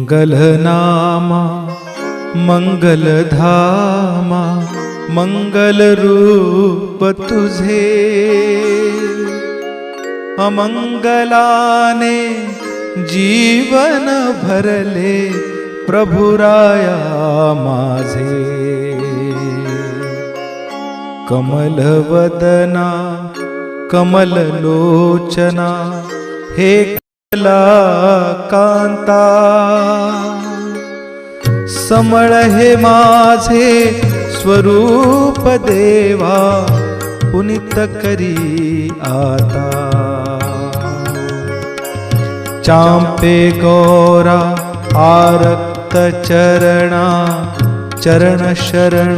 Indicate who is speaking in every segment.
Speaker 1: मंगलनामा मंगलधामा मंगल रूप तुझे, अमंगलाने जीवन भरले प्रभुराया माझे। कमलवदना कमललोचना हे कांता, समळ हे माझे स्वरूप देवा पुनित करी आता। चांपे गौरा आरक्त चरणा, चरण शरण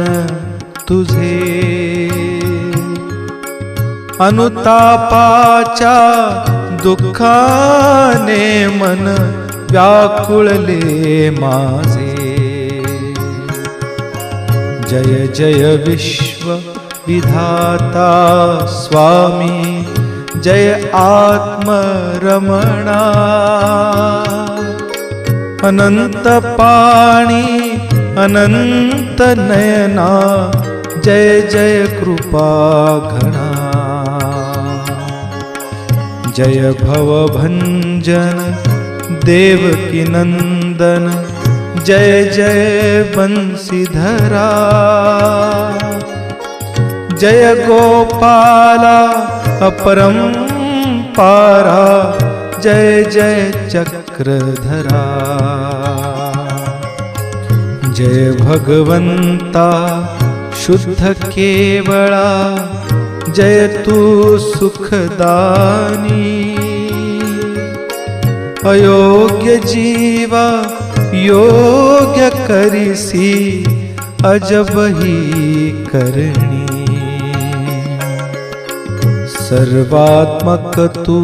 Speaker 1: तुझे। अनुतापाच्या दुःखाने मन व्याकुळले माझे। जय जय विश्व विधाता स्वामी, जय आत्मरमणा। अनंत पाणी अनंत नयना, जय जय कृपा घना। जय भवभंजन देवकी नंदन, जय जय बंसीधरा। जय गोपाला अपरंपारा, जय जय चक्रधरा। जय भगवंता शुद्ध केवला, जय तू सुखदानी। अयोग्य जीवा योग्य करिसी, अजब ही करणी। सर्वात्मक तू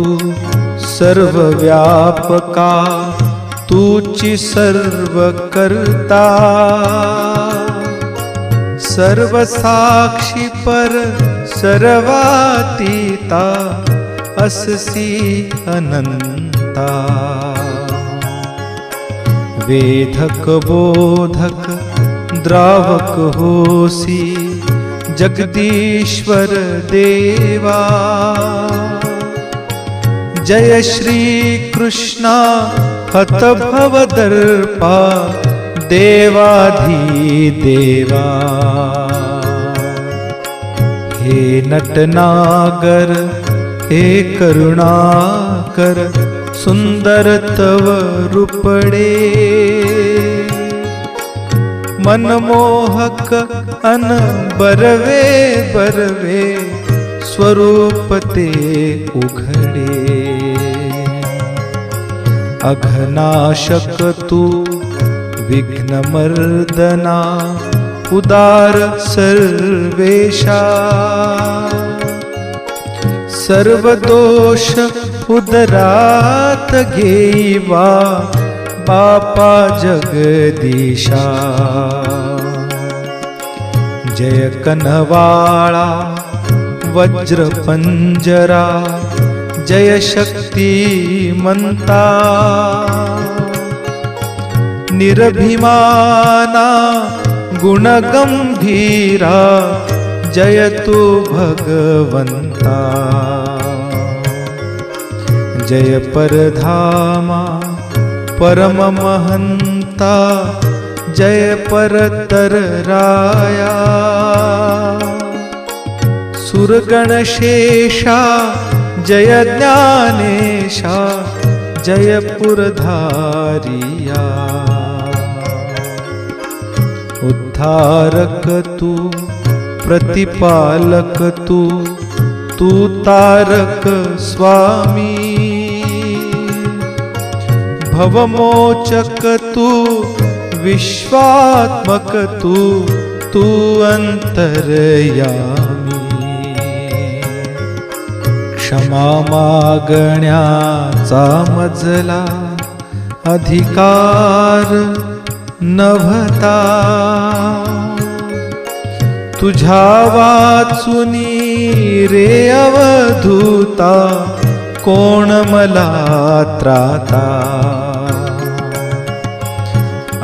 Speaker 1: सर्वव्यापका, तूची सर्व करता। सर्व साक्षी पर सर्वातीता, अससी अनंता। वेदक बोधक द्रावक होसी, जगदीश्वर देवा। जय श्री कृष्णा हत भव दर्पा, देवाधिदेवा। हे नटनागर हे करुणाकर, सुंदर तव रूपडे। मनमोहक अन बरवे बरवे, स्वरूप ते उघडे। अघनाशक तू विघ्नमर्दना, उदार सर्वेशा। सर्व दोष उदरात घेवा, बापा जगदीशा। जय कन्हवाळा वज्र पंजरा, जय शक्ति मंता। निर्भिमाना गुणगंभीरा, जय तू भगवंता। जय परधामा परम महंता, जय परतर राया। सुरगणशेषा जय ज्ञानेशा, जय पुरधारिया। उद्धारक तू प्रतिपालक तू, तू तारक स्वामी। भवमोचक तू विश्वात्मक तू, तू अंतर्यामी। क्षमा मागण्याचा मजला अधिकार नभता। तुझ्या वाचुनी रे अवधूता, कोण मला त्राता।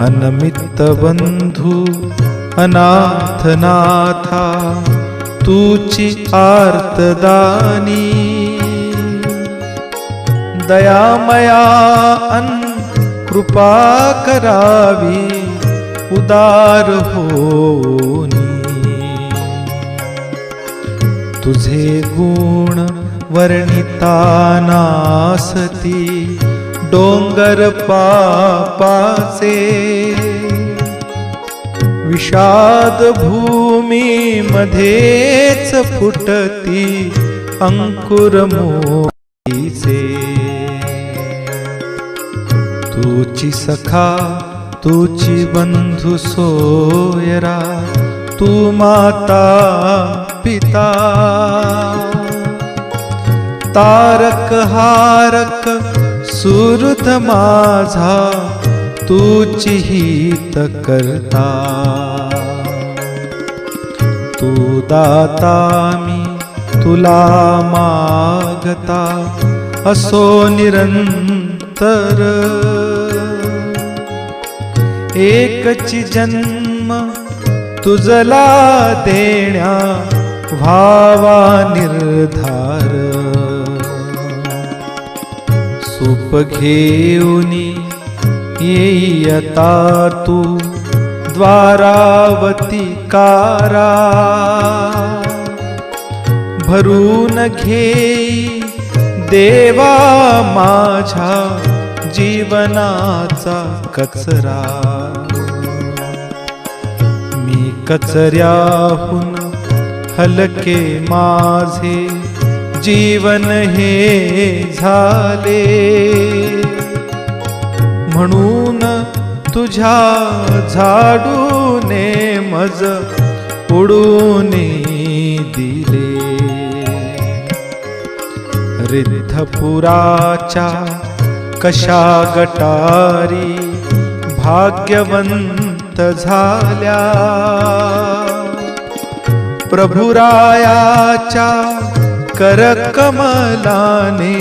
Speaker 1: अनमित बंधू अनाथनाथा तुची आर्तदानी दयामया अन कृपा करावी उदार होनी तुझे गुण वर्णिता नासती डोंगर पापाचे विषाद भूमी मध्येच फुटती अंकुर मोतीचे तुची सखा तुची बंधू सोयरा तू माता पिता तारक हारक सुहृद माझा तुची हित करता तू दाता मी तुला मागता असो निरंतर एकची जन्म तुझला देण्या व्हावा निर्धार सूप घेऊनी येई आता तू द्वारावती कारा भरून घेई देवा माझ्या जीवनाचा कचरा मी कचऱ्याहून हलके माझे जीवन हे झाले म्हणून तुझ्या झाडूने मज उडून दिले रिद्धपुराच्या कशा गटारी भाग्यवंत झाल्या प्रभुरायाच्या करकमलाने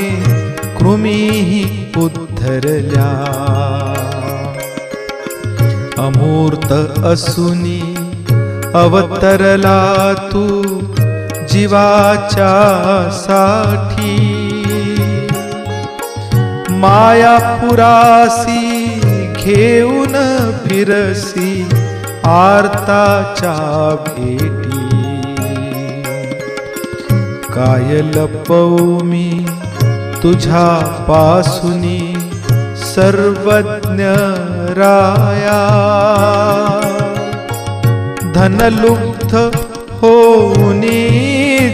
Speaker 1: कृमीही उद्धरल्या अमूर्त असुनी अवतरला तू जीवाच्या साठी मायापुरासी घेऊन फिरसी आर्ताच्या भेटी काय लपवू मी तुझ्या पासूनी सर्वज्ञ राया धनलुब्ध होऊनी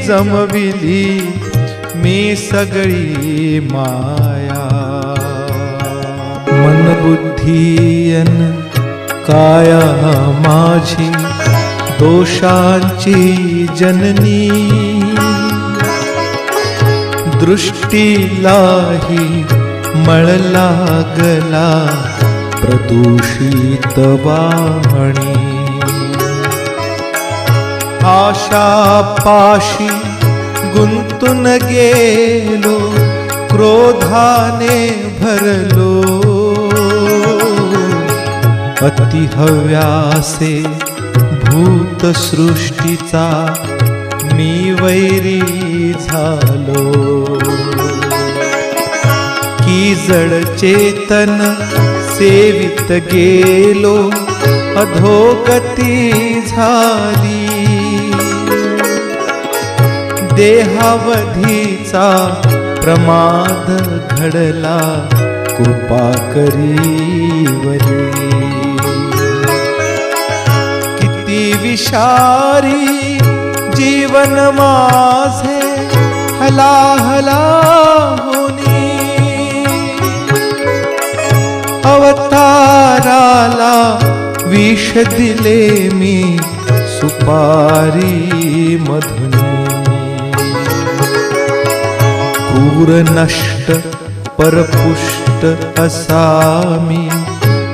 Speaker 1: जमविली मी सगळी माया मन बुद्धी अन काया माझी दोषांची जननी दृष्टीलाही मळ लागला प्रदूषित वाणी आशा पाशी गुंतून गेलो क्रोधाने भरलो अतिहव्यासे भूतसृष्टीचा मी वैरी झालो की जड चेतन सेवित गेलो अधोगती झाली देहावधीचा प्रमाद घडला कृपा करीवरी किती विषारी जीवन माझे हलाहला होनी अवताराला विष दिले मी सुपारी मधुनी क्रूर नष्ट परपुष्ट असामी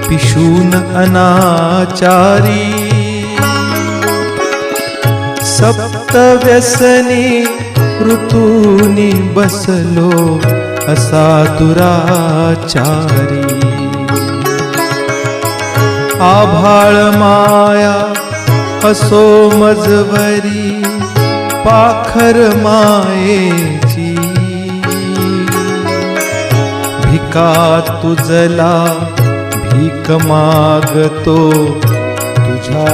Speaker 1: पिशून अनाचारी सप्तव्यसनी ऋतूनी बसलो असा दुराचारी आभाळ माया असो मजवरी पाखर मायेची भिका तुझला भीक मागतो तुझ्या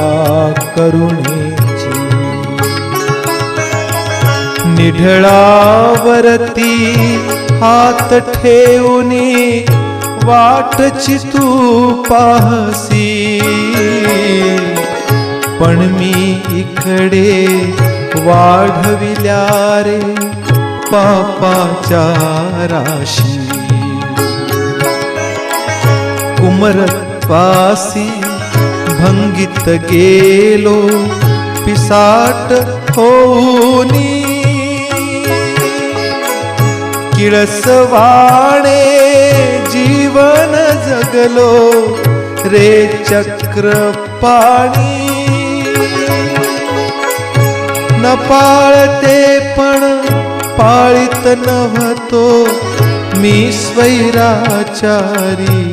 Speaker 1: करुणेची निढळावरती हात ठेवूनी वाटची तू पाहसी पण मी इकडे वाढविल्या रे पापाच्या राशी कुमरत्वासी भंगित गेलो पिसाट होऊनी किळसवाणे जीवन जगलो रे चक्र पाणी न पाळते पण पाळीत नव्हतो मी स्वैराचारी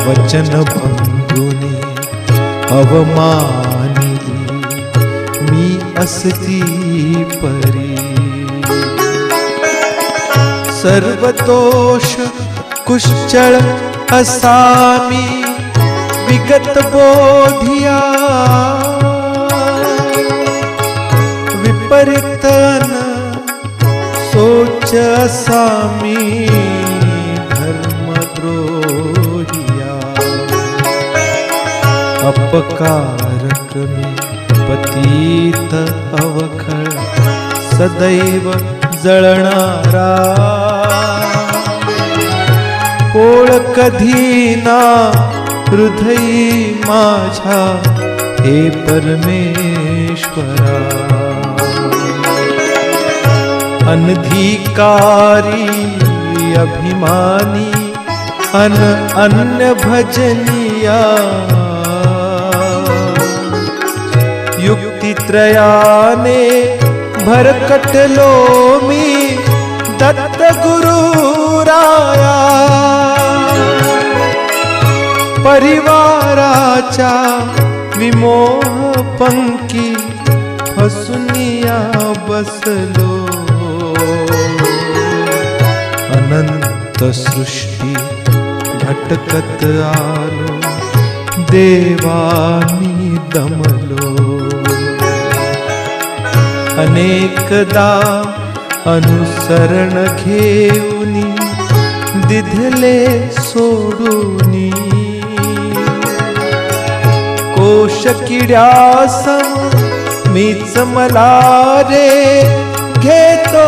Speaker 1: वचन बंधुने अवमानिली मी असती परी सर्व दोष कुशल असामी विगत बोधिया विपरीतन सोच असामी धर्मद्रोहिया अपकारक मी पतित अवखळ सदैव जळणारा पोळ कधी ना हृदयी माझ्या हे परमेश्वरा अनधिकारी अभिमानी अन्य भजनिया युक्तित्रयाने भरकटलो मी दत्त गुरु राया परिवाराच्या विमोह पंकी फसुनिया बसलो अनंत सृष्टी भटकत आलो देवानी दमलो अनेकदा अनुसरण घेऊनी दिधले सोडूनी कोश किड्यासम मीच मला रे घेतो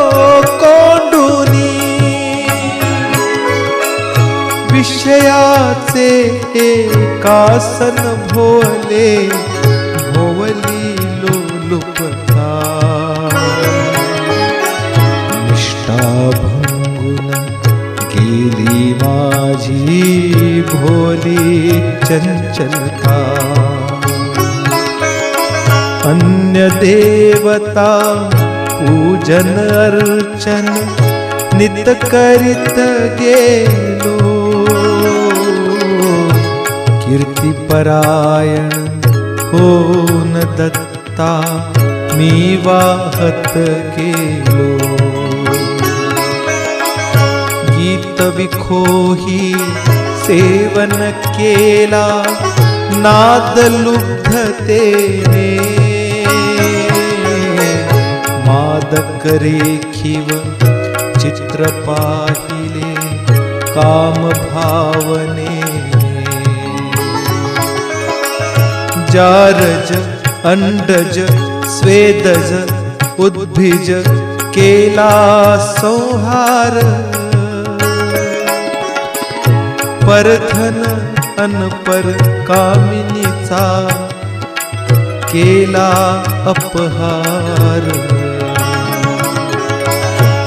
Speaker 1: कोंडूनी विषयाचे एकासन भोवले भोवली लोलुपता निष्ठा भंगून गेली माझी भोली चंचलता अन्य देवता पूजन अर्चन नित करीत गेलो कीर्तिपरायण होन दत्ता मी वाहत गेलो गीत विखोही सेवन केला नाद लुब्धतेने मादक रेखीव चित्र पाहिले काम भावने जारज अंडज स्वेदज उद्भिज केला संहार परधन अनपर कामिनीचा केला अपहार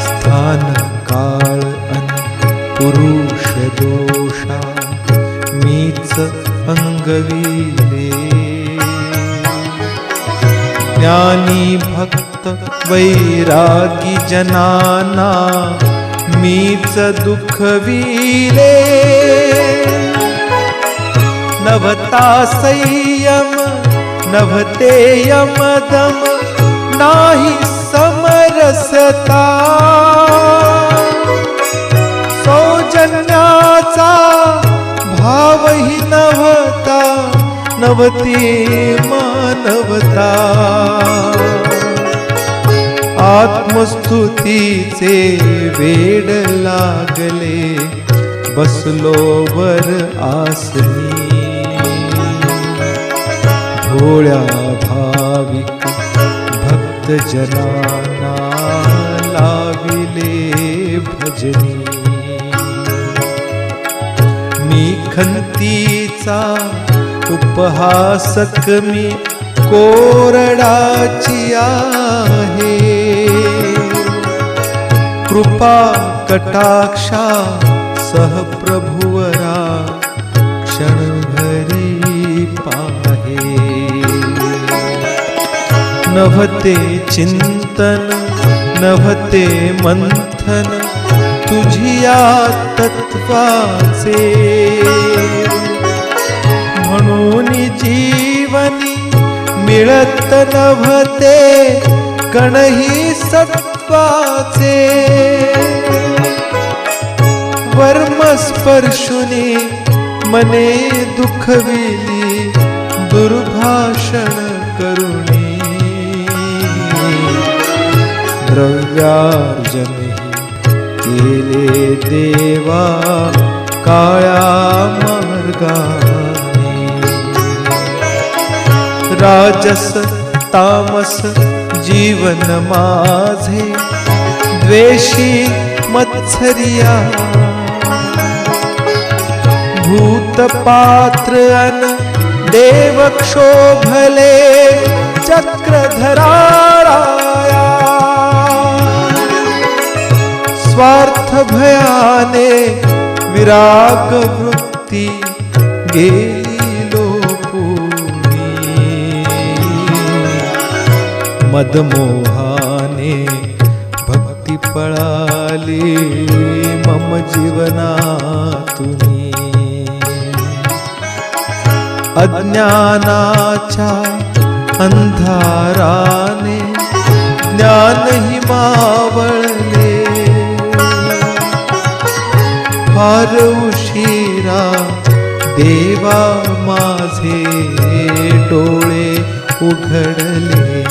Speaker 1: स्थान काळ अन पुरुष दोषा मीच अंगविले ज्ञानी भक्त वैरागी जनाना मीच दुःखविले नभता संयम नभते यमदम नाही समरसता सौजन्याचा भावही नव्हता नव्हती मानवता आत्मस्तुतीचे वेड लागले बसलो वर आसनी भोळ्या भाविक भक्त जनाना लाविले भजनी मी खंतीचा उपहासक मी कोरडाची आहे कृपा कटाक्षा सहप्रभुवरा क्षणभरी पाहे नभते चिंतन नभते मंथन तुझिया तत्वाचे म्हणून जीवनी मिळत नभते कणही सत्वाचे वर्मस्पर्शुनी मने दुखविली दुर्भाषण करुणी द्रव्यार्जनही केले देवा काळ्या मार्गाने राजस तामस जीवन माझे द्वेषी मत्सरिया भूतपात्र अन देव क्षोभले चक्रधराया स्वार्थ भयाने विराग वृत्ती गेली लोपुनी मदमोहाने भक्ती पळाली मम जीवनातुनी अज्ञानाच्या अंधाराने ज्ञानही मावळले फार उशिरा देवा माझे डोळे उघडले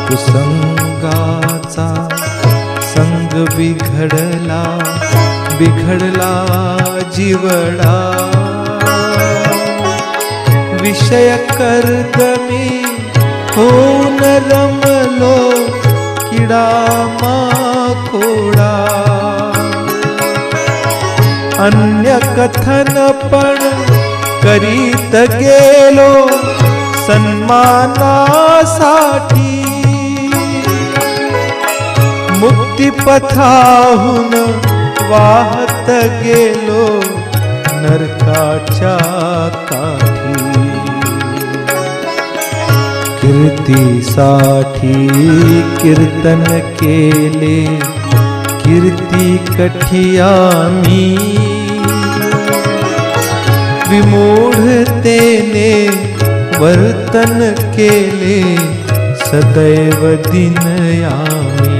Speaker 1: कुसंगाचा संग बिघडला बिघडला जीवडा विषय कर्दमी होऊन रमलो किडा माकोडा अन्य कथन पण करीत गेलो सन्मानासाठी मुक्तिपथाहून वाहत गेलो नरकाच्या काठी कीर्तीसाठी कीर्तन केले कीर्ती कठिया मी विमूढतेने वर्तन केले सदैव दिनयामी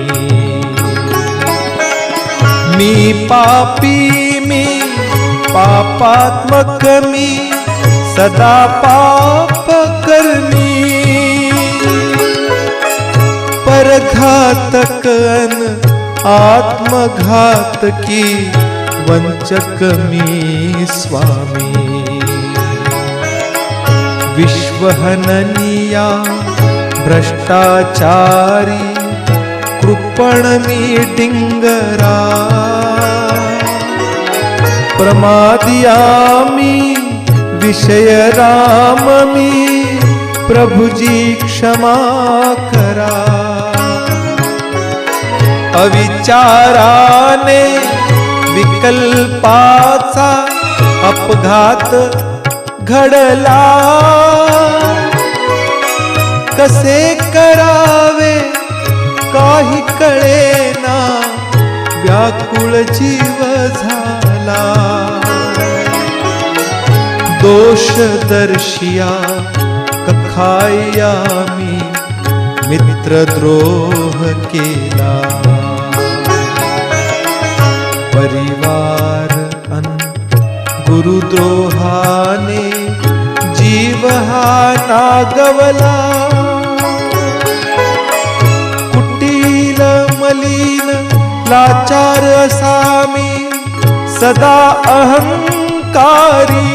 Speaker 1: मी पापी मी पापात्मक मी सदा पाप करमी परघातक अन आत्मघातकी वंचक मी स्वामी विश्वहननिया भ्रष्टाचारी कृपण मी डिंगरा प्रमादियामी विषय राम मी प्रभुजी क्षमा करा अविचाराने विकल्पाचा अपघात घडला कसे करावे काही कळेना व्याकुळ जीव झाला दोष दर्शिया कखाया मी मित्रद्रोह केला परिवार अन गुरुद्रोहाने जीव हा नागवला कुटील मलिन लाचार असामी सदा अहंकारी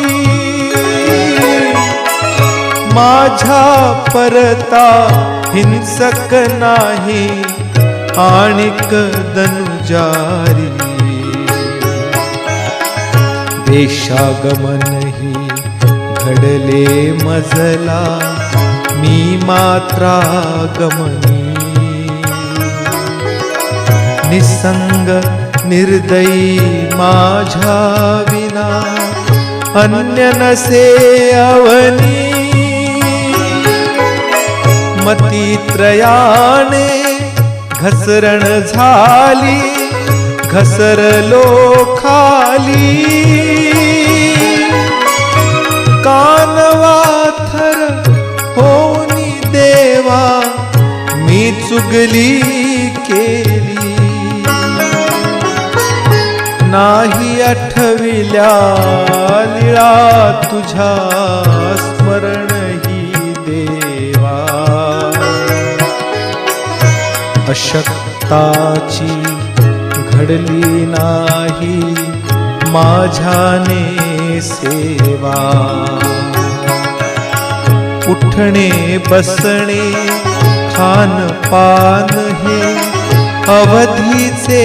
Speaker 1: माझा परता हिंसक नाही आणिक दनुजारी देशागमनही घडले मजला मी मात्रा गमनी निसंग निर्दयी माझ्या विना अन्य नसे अवनी मतीत्रयाने घसरण झाली घसरलो खाली कानवाथर होनी देवा मी चुगली केली नाही आठविल्या लीळा तुझ्या स्मरण ही देवा अशक्ताची घडली नाही माझ्याने सेवा उठणे बसणे खान पान हे अवधीचे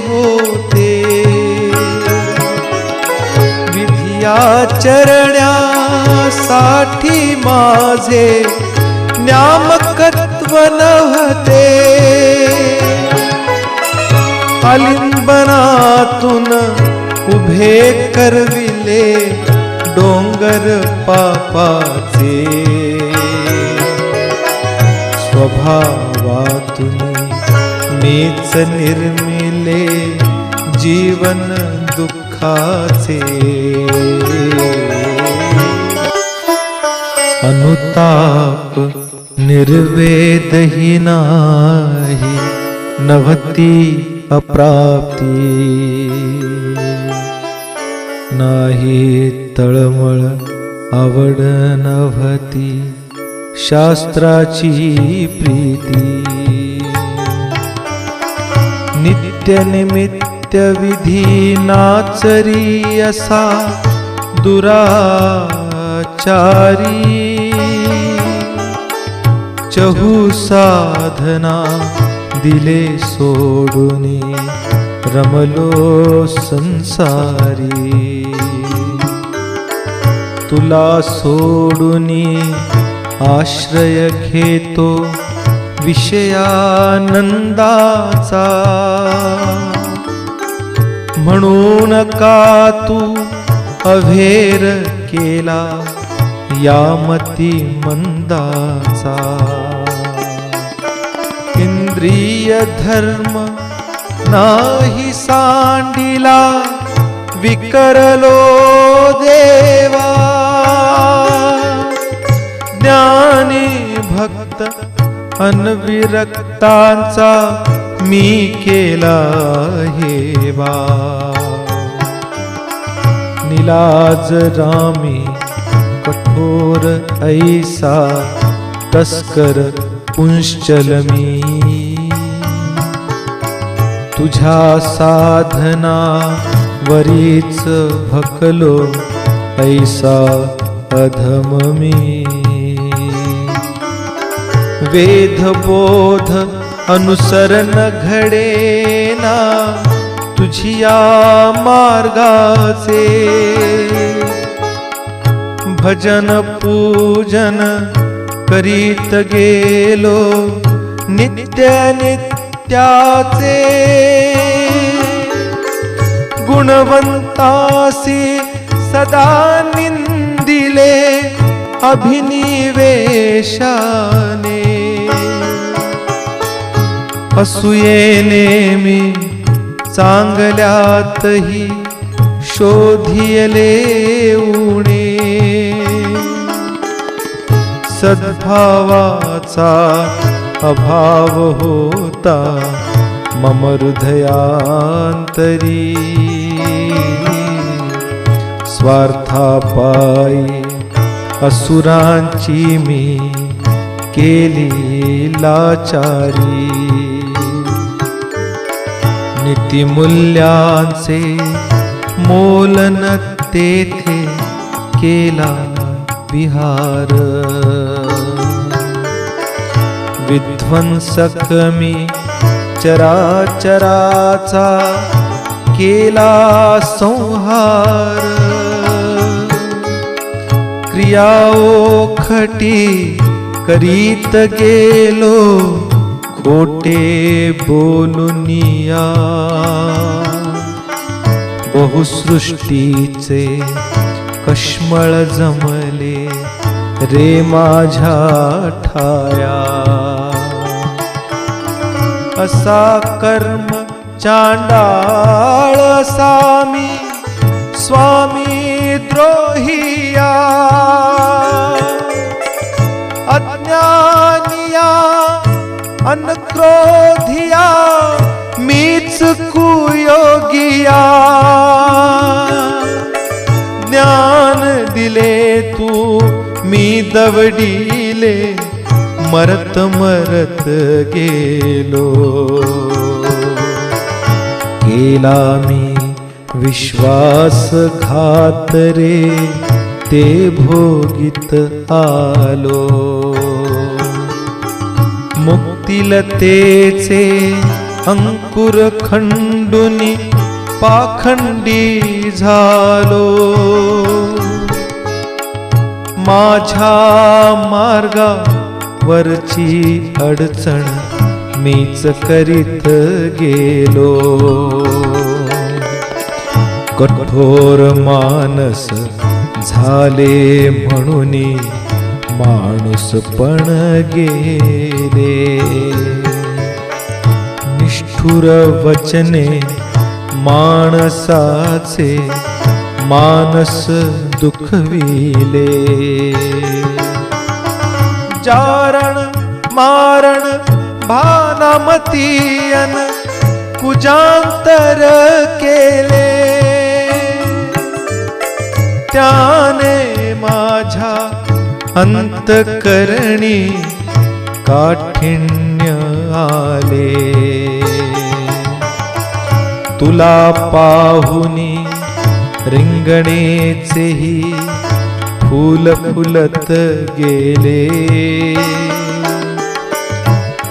Speaker 1: होते चरण्यासाठी माझे न्यामकत्व नव्हते आलिंबनातून उभे करविले डोंगर पापाचे स्वभावातून मीच निर्मिले जीवन दुःखाचे अनुताप निर्वेदही नाही नभती अप्राप्ती नाही तळमळ आवड नभती शास्त्राची प्रीती नित्य निमित्त विधी नाचरी असा दुराचारी चहू साधना दिले सोडूनी रमलो संसारी तुला सोडूनी आश्रय घेतो विषयानंदाचा म्हणून का तू अभेर केला यामती मंदाचा इंद्रिय धर्म नाही सांडिला विकरलो देवा ज्ञानी भक्त अनविरक्तांचा मी केला हेवा निलाज रामी कठोर ऐसा तस्कर पुंश्चल मी तुझ्या साधना वरीच भकलो ऐसा अधम मी वेदबोध अनुसरण घडेना तुझिया मार्गाचे भजन पूजन करीत गेलो नित्य नित्याचे गुणवंतासी सदा निंदिले अभिनिवेशाने असूयेने मी चांगल्यातही शोधियले उणे सद्भावाचा अभाव होता मम हृदयांतरी. स्वार्थापायी असुरांची मी केली लाचारी. नीतिमूल्यांचे मोलन तेथे केला विहार. विध्वंसक मी चराचराचा केला संहार. क्रिया ओखटी करीत गेलो खोटे बोलुनिया. बहुसृष्टीचे कश्मळ जमले रे माझ्या ठाया. असा कर्म चांडाळ सामी स्वामी द्रोहिया. अज्ञानिया अनक्रोधिया मीच कुयोगिया. ज्ञान दिले तू मी दवडीले मरत मरत गेलो. केला मी विश्वासघात रे ते भोगीत आलो. मुक्तिलतेचे अंकुर खंडुनी पाखंडी झालो. माझ्या मार्गावरची अडचण मीच करीत गेलो. कठोर मानस झाले म्हणूनी माणूस पण गेले. निष्ठुर वचने माणसाचे मानस दुखविले. जारण मारण भानामतीयन कुजांतर केले. त्याने माझ्या अंतकरणी काठिण्य आले. तुला पाहुनी रिंगणेचेही फूल फुलत गेले.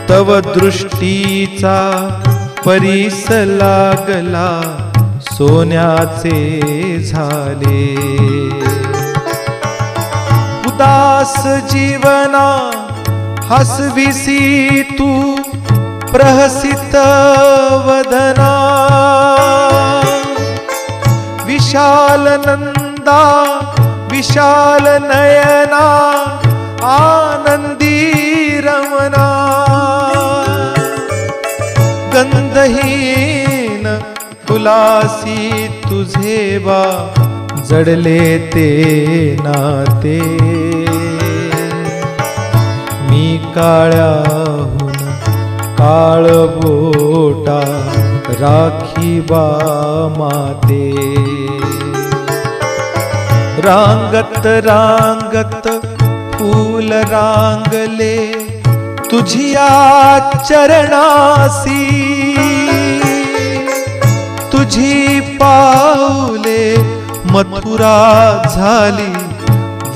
Speaker 1: तव दृष्टीचा परीस लागला सोन्याचे झाले. उदास जीवना हसविसी तू प्रहसित वदना. विशाल नंदा विशाल नयना आनंदी रमना. गंधहीन फुलासी तुझे बा जडले ते नाते. मी काळ्याहून काळबोटा राखी बा माते. रांगत रांगत फूल रांगले तुझिया चरणासी. तुझी पाऊले मथुरा झाली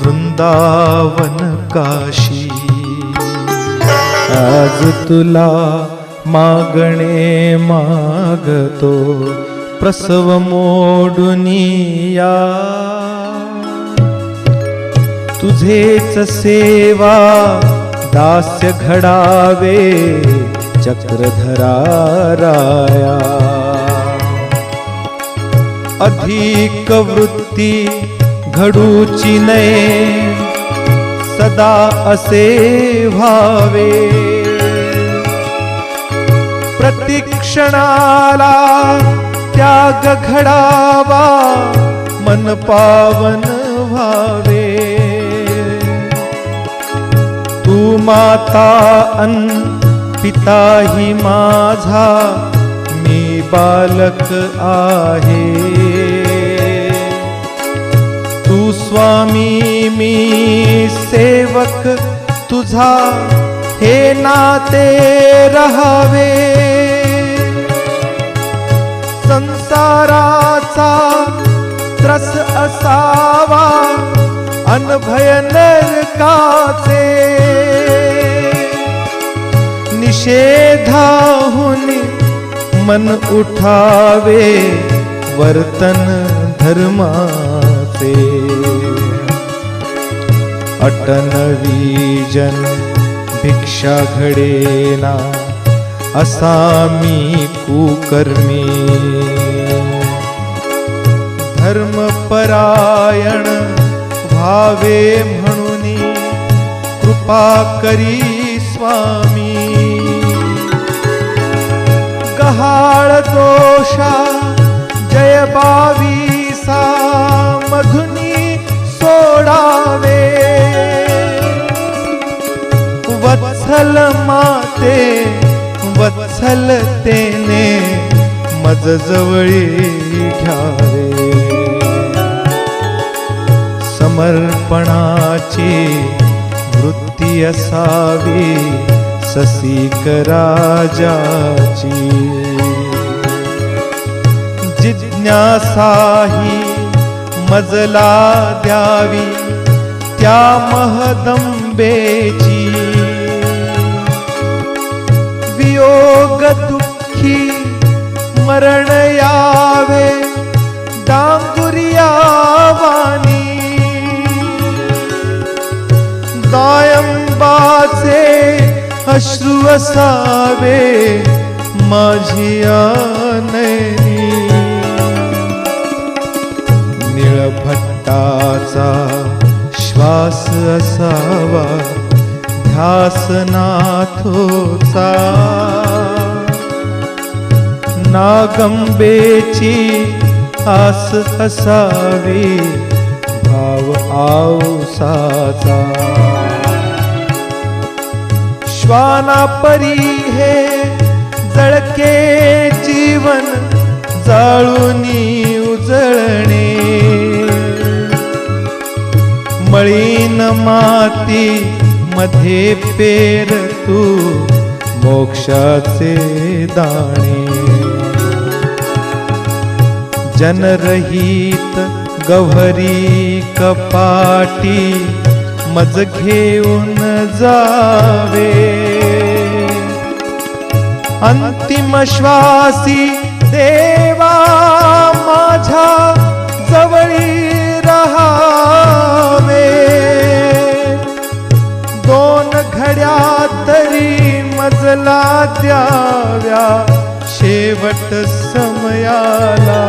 Speaker 1: वृंदावन काशी. आज तुला मागणे मागतो प्रसव मोडुनिया. तुझेच सेवा दास्य घडावे चक्रधरा राया. अधिक वृत्ती घडूची नये सदा असे व्हावे. प्रतिक्षणाला त्याग घडावा मन पावन व्हावे. माता अन पिताही माझा मी बालक आहे. तू स्वामी मी सेवक तुझा हे नाते रहावे. संसाराचा त्रस असावा अनभय नरकाचे. निषेधाहून मन उठावे वर्तन धर्माचे. अटनवीजन भिक्षा घडेना असा मी कुकर्मी. धर्मपरायण भावे म्हणून कृपा करी स्वामी. गहाळ दोषा जय बावीसा मधुनी सोडावे. वत्सल माते वत्सलतेने मज जवळी घ्यावे. समर्पणाची वृत्ती असावी ससीक राजाची. जिज्ञासाही मजला द्यावी त्या महदंबेची. वियोग दुःखी मरण यावे डांगुरिया वाणी. दायंबाचे अश्रू असावे माझिया नयनी. निळभट्टाचा श्वास असावा ध्यास नाथोचा. नागंबेची आस असावी भाव आऊसाचा. श्वानापरी हे जळके जीवन जाळूनी उजळणे. मळीन माती मध्ये पेर तू मोक्षाचे दाणे. जनरहित गव्हरी कपाटी मज घेऊन जावे. अंतिम श्वासी देवा माझ्या जवळी रहावे. दोन घड्या तरी मजला द्याव्या शेवट समयाला.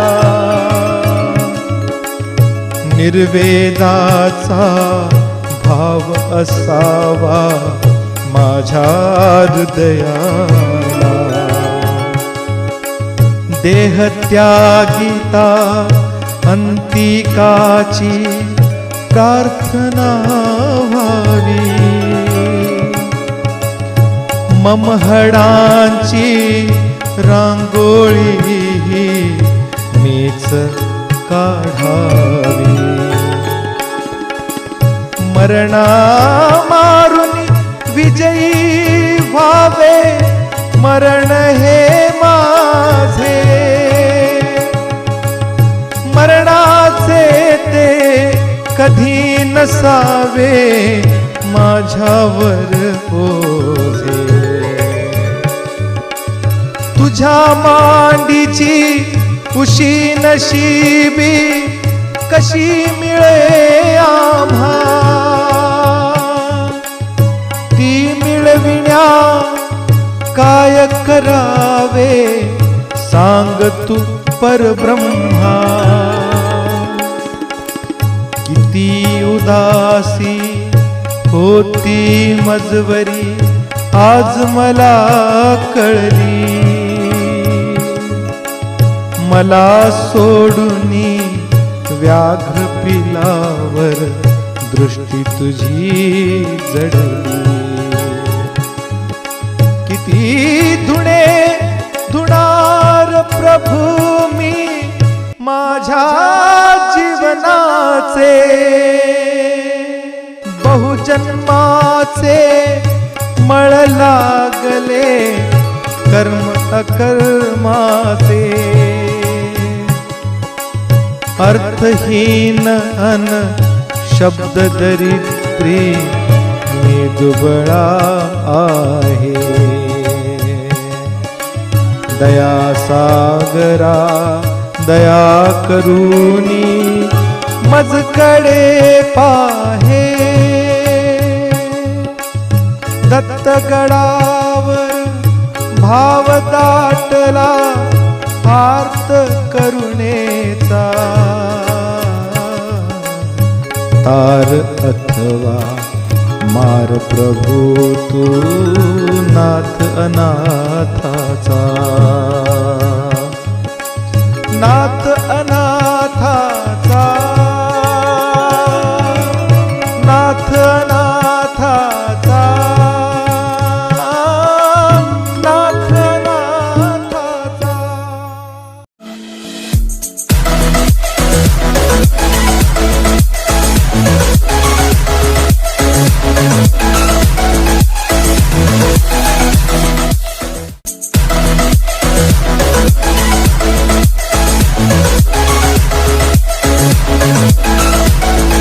Speaker 1: निर्वेदाचा भाव असावा माझ्या हृदयाला. देहत्यागिता अंतिकाची प्रार्थना व्हावी. ममहडांची रांगोळी मीच काढावी. मरणा मारून विजयी व्हावे मरण हे माझे. मरणाचे ते कधी नसावे माझ्यावर ओझे. तुझ्या मांडीची उशी नशिबी कशी मिळे आम्हा. ती मिळविण्या काय करावे सांग तू परब्रह्मा. किती उदासी होती मजवरी आज मला कळली. मला सोडूनी व्याघ्र पिलावर दृष्टी तुझी जडली. धुणे धुणार प्रभू मी माझ्या जीवनाचे बहुजन्माचे मळ लागले कर्म अकर्माचे अर्थहीन अन शब्द दरिद्री मी दुबळा आहे दया सागरा दया करूनी मजकडे पाहे दत्तगडावर भाव दाटला आर्त करुणेचा तार अथवा मार प्रभू तू नाथ अनाथाचा